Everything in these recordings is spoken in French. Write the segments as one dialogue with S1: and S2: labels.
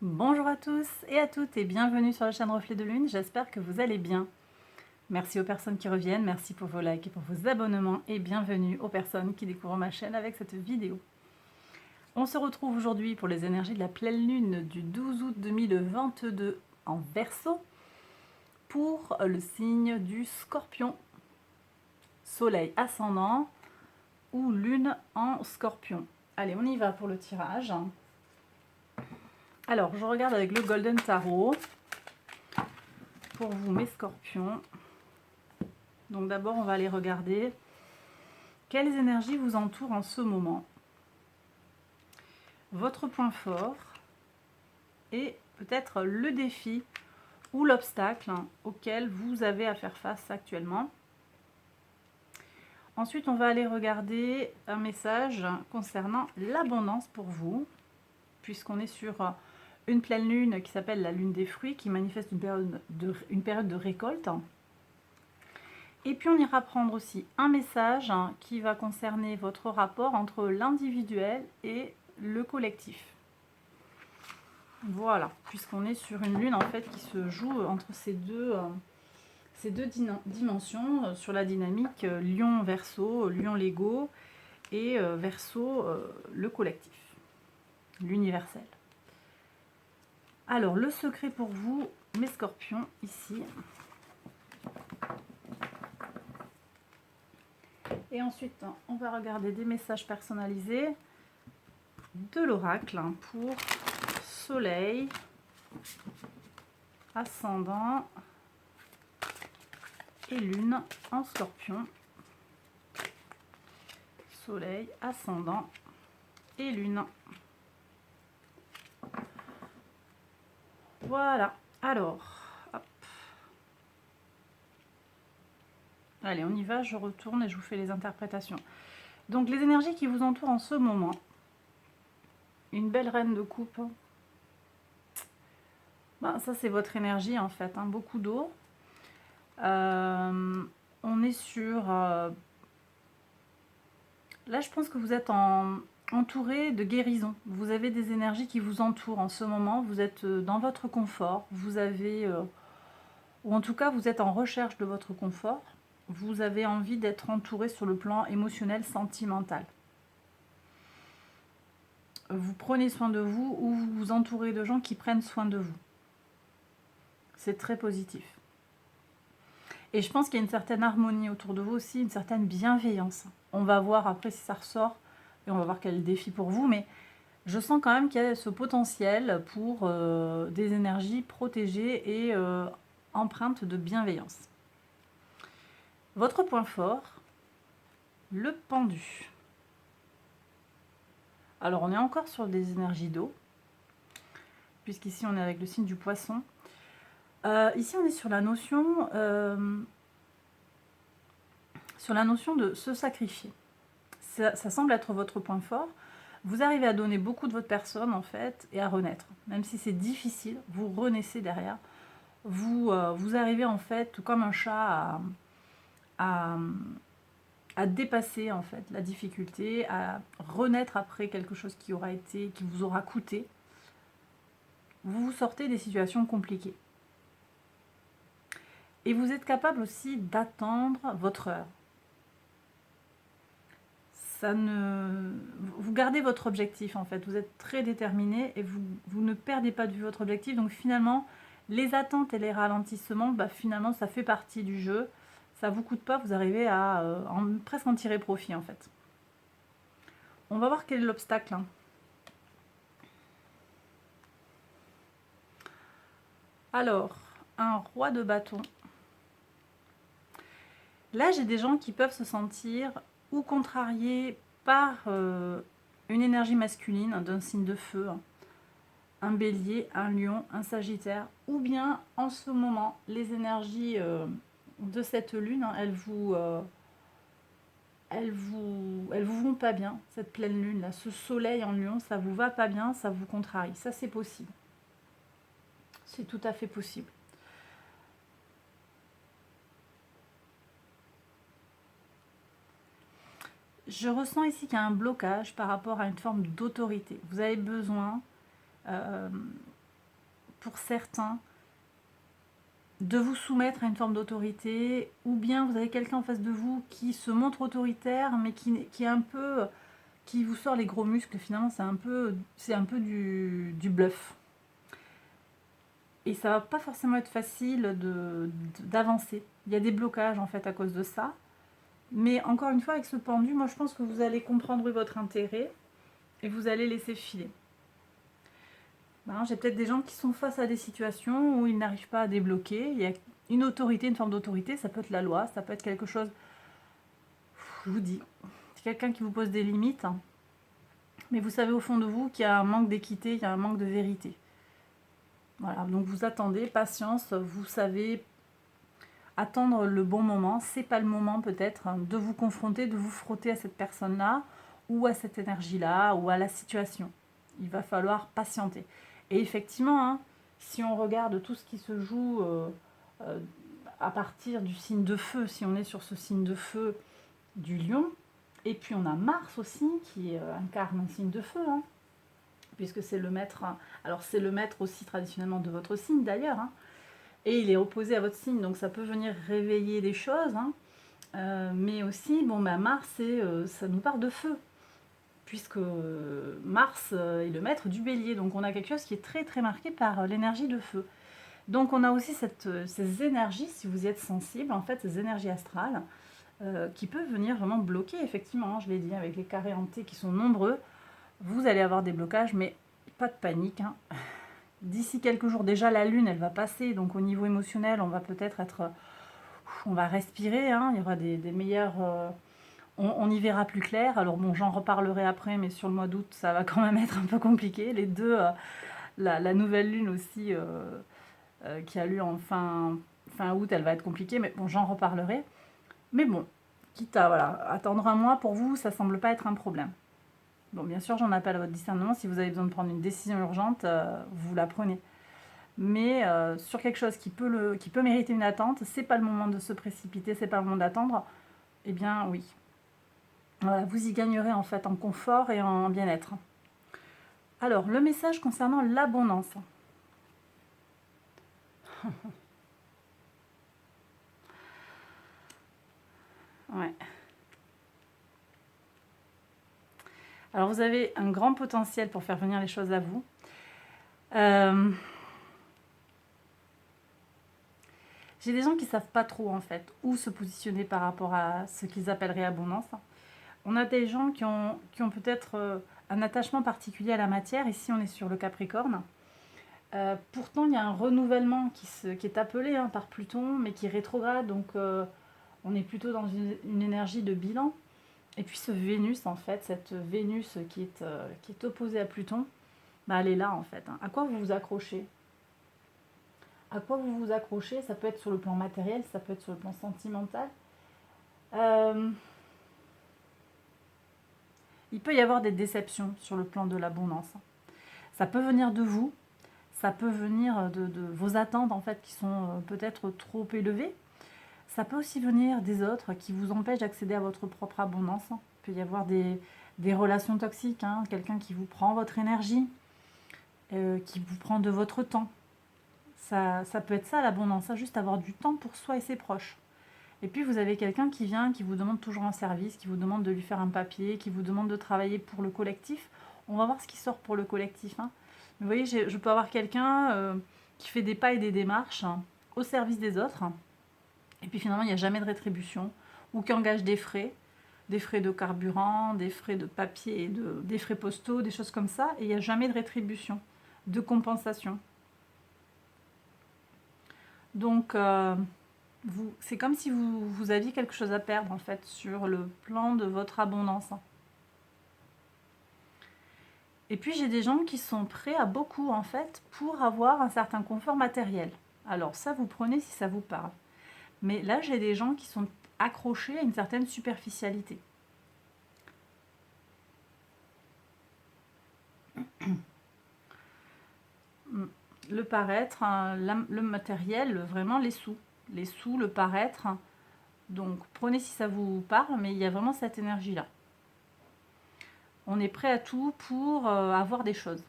S1: Bonjour à tous et à toutes et bienvenue sur la chaîne Reflet de Lune, j'espère que vous allez bien. Merci aux personnes qui reviennent, merci pour vos likes et pour vos abonnements et bienvenue aux personnes qui découvrent ma chaîne avec cette vidéo. On se retrouve aujourd'hui pour les énergies de la pleine lune du 12 août 2022 en Verseau pour le signe du Scorpion, Soleil ascendant ou Lune en Scorpion. Allez, on y va pour le tirage. Alors, je regarde avec le Golden Tarot pour vous, mes scorpions. Donc d'abord, on va aller regarder quelles énergies vous entourent en ce moment. Votre point fort et peut-être le défi ou l'obstacle auquel vous avez à faire face actuellement. Ensuite, on va aller regarder un message concernant l'abondance pour vous, puisqu'on est sur une pleine lune qui s'appelle la lune des fruits, qui manifeste une période de récolte. Et puis on ira prendre aussi un message qui va concerner votre rapport entre l'individuel et le collectif. Voilà, puisqu'on est sur une lune en fait qui se joue entre ces deux dimensions, sur la dynamique Lion Verseau, Lion Lego et Verseau le collectif, l'universel. Alors le secret pour vous, mes scorpions, ici. Et ensuite, on va regarder des messages personnalisés de l'oracle pour Soleil, Ascendant et Lune en Scorpion. Soleil, Ascendant et Lune. Voilà. Alors, hop. Allez, on y va, je retourne et je vous fais les interprétations. Donc, les énergies qui vous entourent en ce moment. Une belle reine de coupe. Ben, ça, c'est votre énergie, en fait. Beaucoup d'eau. On est sur... là, je pense que vous êtes entouré de guérison. Vous avez des énergies qui vous entourent en ce moment. Vous êtes dans votre confort. Vous avez... ou en tout cas, vous êtes en recherche de votre confort. Vous avez envie d'être entouré sur le plan émotionnel, sentimental. Vous prenez soin de vous ou vous vous entourez de gens qui prennent soin de vous. C'est très positif. Et je pense qu'il y a une certaine harmonie autour de vous aussi, une certaine bienveillance. On va voir après si ça ressort et on va voir quel est le défi pour vous. Mais je sens quand même qu'il y a ce potentiel pour des énergies protégées et empreintes de bienveillance. Votre point fort, le pendu. Alors on est encore sur des énergies d'eau, puisqu'ici on est avec le signe du poisson. Ici on est sur la notion de se sacrifier. Ça semble être votre point fort. Vous arrivez à donner beaucoup de votre personne en fait et à renaître. Même si c'est difficile, vous renaissez derrière. Vous arrivez en fait comme un chat à dépasser en fait la difficulté, à renaître après quelque chose qui vous aura coûté. Vous vous sortez des situations compliquées. Et vous êtes capable aussi d'attendre votre heure. Vous gardez votre objectif en fait, vous êtes très déterminé et vous ne perdez pas de vue votre objectif. Donc finalement, les attentes et les ralentissements, finalement ça fait partie du jeu. Ça ne vous coûte pas, vous arrivez à presque en tirer profit en fait. On va voir quel est l'obstacle. Alors, un roi de bâton. Là, j'ai des gens qui peuvent se sentir ou contrariés par une énergie masculine d'un signe de feu, un bélier, un lion, un sagittaire, ou bien en ce moment, les énergies de cette lune, elles vous vont pas bien, cette pleine lune là, ce soleil en lion, ça vous va pas bien, ça vous contrarie, ça c'est possible. C'est tout à fait possible. Je ressens ici qu'il y a un blocage par rapport à une forme d'autorité. Vous avez besoin pour certains, de vous soumettre à une forme d'autorité, ou bien vous avez quelqu'un en face de vous qui se montre autoritaire, mais qui est un peu, qui vous sort les gros muscles. Finalement, c'est un peu du bluff. Et ça va pas forcément être facile d'avancer. Il y a des blocages en fait à cause de ça. Mais encore une fois, avec ce pendu, moi je pense que vous allez comprendre votre intérêt et vous allez laisser filer. Ben, j'ai peut-être des gens qui sont face à des situations où ils n'arrivent pas à débloquer. Il y a une autorité, une forme d'autorité, ça peut être la loi, ça peut être quelque chose, je vous dis, c'est quelqu'un qui vous pose des limites, hein. Mais vous savez au fond de vous qu'il y a un manque d'équité, il y a un manque de vérité. Voilà, donc vous attendez, patience, vous savez attendre le bon moment. C'est pas le moment peut-être de vous confronter, de vous frotter à cette personne-là, ou à cette énergie-là, ou à la situation. Il va falloir patienter. Et effectivement, hein, si on regarde tout ce qui se joue à partir du signe de feu, si on est sur ce signe de feu du lion, et puis on a Mars aussi qui incarne un signe de feu, hein, puisque c'est le maître. Alors c'est le maître aussi traditionnellement de votre signe d'ailleurs, hein, et il est opposé à votre signe, donc ça peut venir réveiller des choses, hein, mais aussi, bon, bah, Mars, ça nous parle de feu, puisque Mars est le maître du bélier, donc on a quelque chose qui est très très marqué par l'énergie de feu. Donc on a aussi ces énergies, si vous y êtes sensible, en fait, ces énergies astrales, qui peuvent venir vraiment bloquer, effectivement, hein, je l'ai dit, avec les carrés en T qui sont nombreux, vous allez avoir des blocages, mais pas de panique, hein. D'ici quelques jours, déjà la lune, elle va passer, donc au niveau émotionnel, on va peut-être être... On va respirer, hein, il y aura des meilleurs... on y verra plus clair. Alors bon, j'en reparlerai après, mais sur le mois d'août, ça va quand même être un peu compliqué. Les deux, la nouvelle lune aussi, qui a lieu en fin août, elle va être compliquée, mais bon, j'en reparlerai. Mais bon, quitte à attendre un mois, pour vous, ça semble pas être un problème. Bon, bien sûr, j'en appelle à votre discernement. Si vous avez besoin de prendre une décision urgente, vous la prenez. Mais sur quelque chose qui peut mériter une attente, c'est pas le moment de se précipiter, c'est pas le moment d'attendre. Eh bien, oui. Voilà, vous y gagnerez en fait en confort et en bien-être. Alors, le message concernant l'abondance. Ouais. Alors, vous avez un grand potentiel pour faire venir les choses à vous. J'ai des gens qui ne savent pas trop en fait où se positionner par rapport à ce qu'ils appelleraient abondance. On a des gens qui ont peut-être un attachement particulier à la matière. Ici, on est sur le Capricorne. Pourtant, il y a un renouvellement qui est appelé, hein, par Pluton, mais qui est rétrograde. Donc, on est plutôt dans une énergie de bilan. Et puis, ce Vénus, en fait, cette Vénus qui est opposée à Pluton, bah, elle est là, en fait, hein. À quoi vous vous accrochez? À quoi vous vous accrochez? Ça peut être sur le plan matériel, ça peut être sur le plan sentimental. Il peut y avoir des déceptions sur le plan de l'abondance. Ça peut venir de vous, ça peut venir de vos attentes en fait qui sont peut-être trop élevées. Ça peut aussi venir des autres qui vous empêchent d'accéder à votre propre abondance. Il peut y avoir des relations toxiques, hein, quelqu'un qui vous prend votre énergie, qui vous prend de votre temps. Ça peut être ça l'abondance, juste avoir du temps pour soi et ses proches. Et puis vous avez quelqu'un qui vient, qui vous demande toujours un service, qui vous demande de lui faire un papier, qui vous demande de travailler pour le collectif. On va voir ce qui sort pour le collectif, hein. Mais vous voyez, je peux avoir quelqu'un qui fait des pas et des démarches, hein, au service des autres. Et puis finalement, il n'y a jamais de rétribution, ou qui engage des frais de carburant, des frais de papier, des frais postaux, des choses comme ça. Et il n'y a jamais de rétribution, de compensation. Donc, c'est comme si vous aviez quelque chose à perdre en fait sur le plan de votre abondance. Et puis j'ai des gens qui sont prêts à beaucoup en fait pour avoir un certain confort matériel. Alors ça, vous prenez si ça vous parle. Mais là, j'ai des gens qui sont accrochés à une certaine superficialité. Le paraître, hein, le matériel, vraiment les sous. Les sous, le paraître. Donc prenez si ça vous parle, mais il y a vraiment cette énergie-là. On est prêt à tout pour avoir des choses,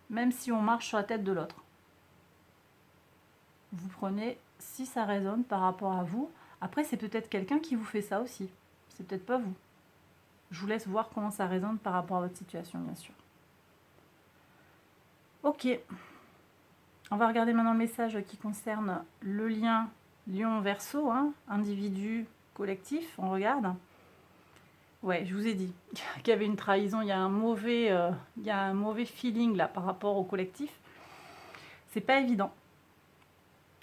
S1: même si on marche sur la tête de l'autre. Vous prenez si ça résonne par rapport à vous. Après, c'est peut-être quelqu'un qui vous fait ça aussi. C'est peut-être pas vous. Je vous laisse voir comment ça résonne par rapport à votre situation, bien sûr. Ok. On va regarder maintenant le message qui concerne le lien Lion-Verseau, hein, individu, collectif. On regarde. Ouais, je vous ai dit qu'il y avait une trahison. Il y a un mauvais feeling là par rapport au collectif. C'est pas évident.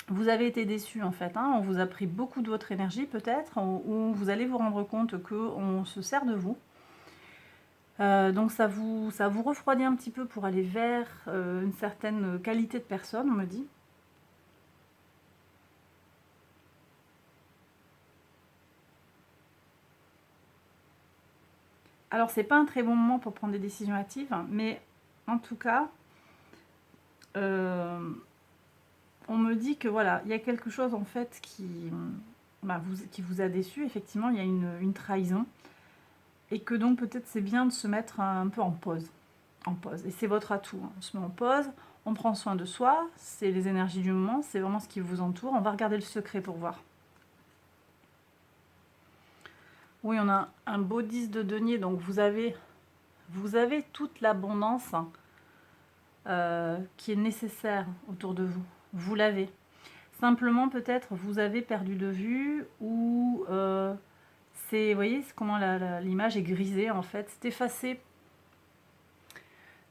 S1: Vous avez été déçu en fait, hein. On vous a pris beaucoup de votre énergie peut-être, ou vous allez vous rendre compte qu'on se sert de vous. Donc ça vous refroidit un petit peu pour aller vers une certaine qualité de personne, on me dit. Alors c'est pas un très bon moment pour prendre des décisions hâtives, mais en tout cas, on me dit que voilà, il y a quelque chose en fait qui vous a déçu. Effectivement, il y a une trahison. Et que donc peut-être c'est bien de se mettre un peu en pause. Et c'est votre atout, hein. On se met en pause, on prend soin de soi, c'est les énergies du moment, c'est vraiment ce qui vous entoure. On va regarder le secret pour voir. Oui, on a un beau 10 de denier, donc vous avez toute l'abondance qui est nécessaire autour de vous. Vous l'avez. Simplement, peut-être, vous avez perdu de vue ou vous voyez comment l'image est grisée en fait, c'est effacé.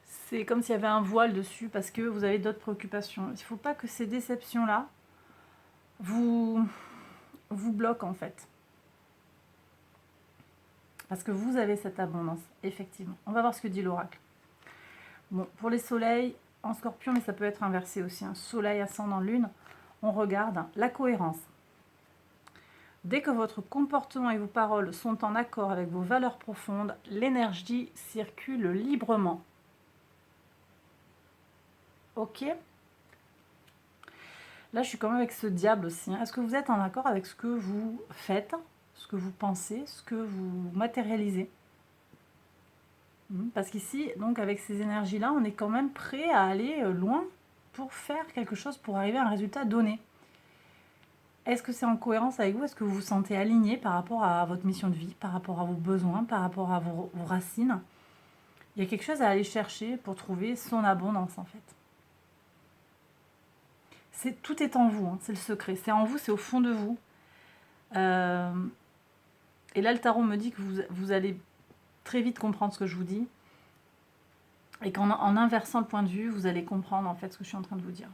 S1: C'est comme s'il y avait un voile dessus parce que vous avez d'autres préoccupations. Il ne faut pas que ces déceptions-là vous bloquent en fait. Parce que vous avez cette abondance, effectivement. On va voir ce que dit l'oracle. Bon, pour les soleils, en scorpion, mais ça peut être inversé aussi, hein. Soleil, ascendant, lune, on regarde la cohérence. Dès que votre comportement et vos paroles sont en accord avec vos valeurs profondes, l'énergie circule librement. Ok ? Là, je suis quand même avec ce diable aussi, hein. Est-ce que vous êtes en accord avec ce que vous faites, ce que vous pensez, ce que vous matérialisez? Parce qu'ici, donc avec ces énergies-là, on est quand même prêt à aller loin pour faire quelque chose, pour arriver à un résultat donné. Est-ce que c'est en cohérence avec vous? Est-ce que vous vous sentez aligné par rapport à votre mission de vie, par rapport à vos besoins, par rapport à vos racines? Il y a quelque chose à aller chercher pour trouver son abondance en fait. Tout est en vous, hein, c'est le secret. C'est en vous, c'est au fond de vous. Et là, le tarot me dit que vous allez très vite comprendre ce que je vous dis. Et qu'en inversant le point de vue, vous allez comprendre en fait ce que je suis en train de vous dire.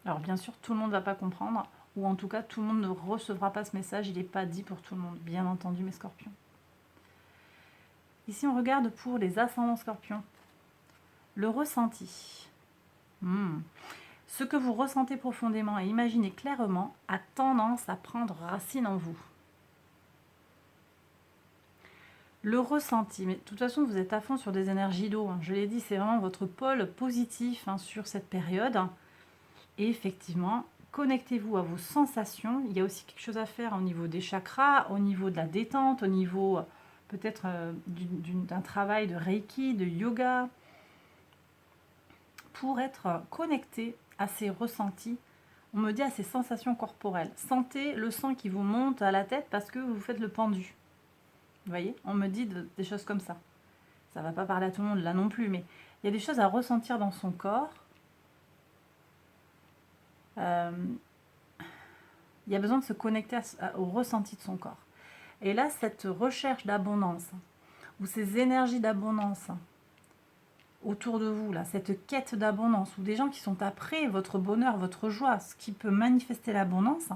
S1: Alors bien sûr, tout le monde ne va pas comprendre, ou en tout cas, tout le monde ne recevra pas ce message. Il n'est pas dit pour tout le monde, bien entendu, mes scorpions. Ici, on regarde pour les ascendants scorpions. Le ressenti. Ce que vous ressentez profondément et imaginez clairement a tendance à prendre racine en vous. Le ressenti, mais de toute façon, vous êtes à fond sur des énergies d'eau, hein. Je l'ai dit, c'est vraiment votre pôle positif, hein, sur cette période. Et effectivement, connectez-vous à vos sensations. Il y a aussi quelque chose à faire au niveau des chakras, au niveau de la détente, au niveau peut-être d'un travail de Reiki, de yoga, pour être connecté à ces ressentis. On me dit à ces sensations corporelles. Sentez le sang qui vous monte à la tête parce que vous faites le pendu. Vous voyez, on me dit des choses comme ça. Ça ne va pas parler à tout le monde là non plus, mais il y a des choses à ressentir dans son corps. Il y a besoin de se connecter au ressenti de son corps. Et là, cette recherche d'abondance, ou ces énergies d'abondance autour de vous, là, cette quête d'abondance, ou des gens qui sont après votre bonheur, votre joie, ce qui peut manifester l'abondance,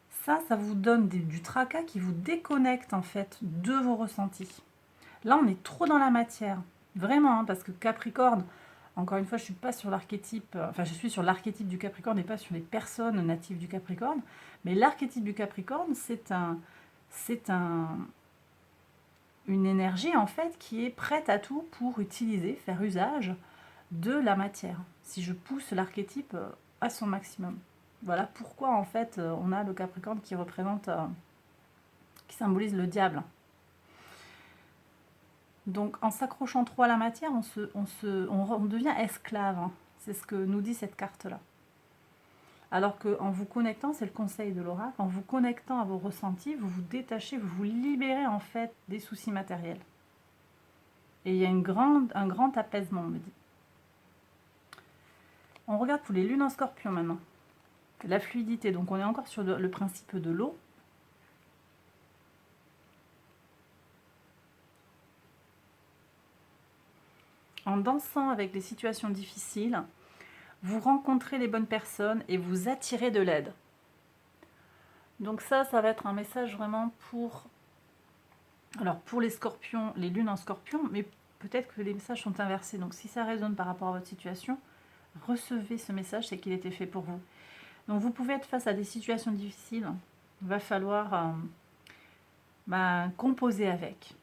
S1: ça vous donne du tracas qui vous déconnecte en fait de vos ressentis. Là, on est trop dans la matière, vraiment, hein, parce que Capricorne, encore une fois, je suis pas sur l'archétype, je suis sur l'archétype du Capricorne et pas sur les personnes natives du Capricorne, mais l'archétype du Capricorne, c'est une énergie en fait qui est prête à tout pour faire usage de la matière. Si je pousse l'archétype à son maximum. Voilà pourquoi en fait on a le Capricorne qui représente, qui symbolise le diable. Donc en s'accrochant trop à la matière, on devient esclave, hein. C'est ce que nous dit cette carte-là. Alors qu'en vous connectant, c'est le conseil de l'oracle, en vous connectant à vos ressentis, vous vous détachez, vous vous libérez en fait des soucis matériels. Et il y a un grand apaisement, on me dit. On regarde pour les lunes en scorpion maintenant. La fluidité, donc on est encore sur le principe de l'eau. En dansant avec les situations difficiles, vous rencontrez les bonnes personnes et vous attirez de l'aide. Donc ça va être un message vraiment pour les scorpions, les lunes en scorpion, mais peut-être que les messages sont inversés. Donc si ça résonne par rapport à votre situation, recevez ce message, c'est qu'il était fait pour vous. Donc vous pouvez être face à des situations difficiles, il va falloir composer avec.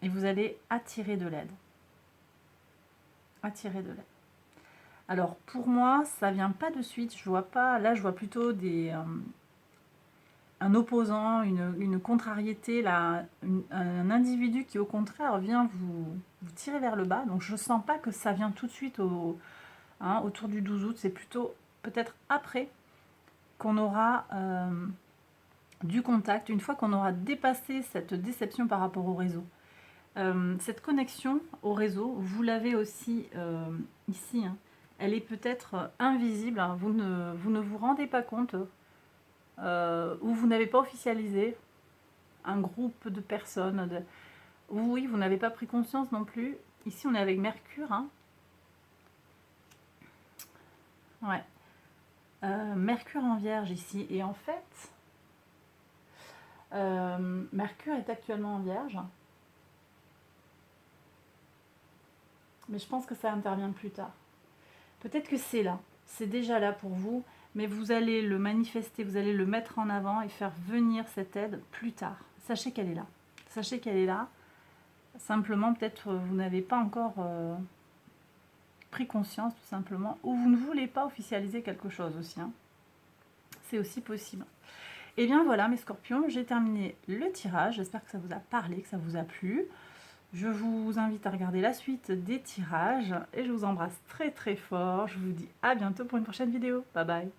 S1: Et vous allez attirer de l'aide. Attirer de l'aide. Alors pour moi, ça vient pas de suite, je vois pas, là je vois plutôt un opposant, une contrariété, là, un individu qui au contraire vient vous tirer vers le bas. Donc je sens pas que ça vient tout de suite autour du 12 août, c'est plutôt peut-être après qu'on aura du contact, une fois qu'on aura dépassé cette déception par rapport au réseau. Cette connexion au réseau, vous l'avez aussi ici, hein, elle est peut-être invisible, hein, vous ne vous rendez pas compte, ou vous n'avez pas officialisé un groupe de personnes, oui, vous n'avez pas pris conscience non plus. Ici, on est avec Mercure, hein. Ouais. Mercure en Vierge ici, et en fait, Mercure est actuellement en Vierge, mais je pense que ça intervient plus tard. Peut-être que c'est là, c'est déjà là pour vous, mais vous allez le manifester, vous allez le mettre en avant et faire venir cette aide plus tard. Sachez qu'elle est là. Sachez qu'elle est là. Simplement, peut-être vous n'avez pas encore pris conscience, tout simplement, ou vous ne voulez pas officialiser quelque chose aussi. Hein. C'est aussi possible. Et bien voilà, mes scorpions, j'ai terminé le tirage. J'espère que ça vous a parlé, que ça vous a plu. Je vous invite à regarder la suite des tirages et je vous embrasse très très fort. Je vous dis à bientôt pour une prochaine vidéo. Bye bye.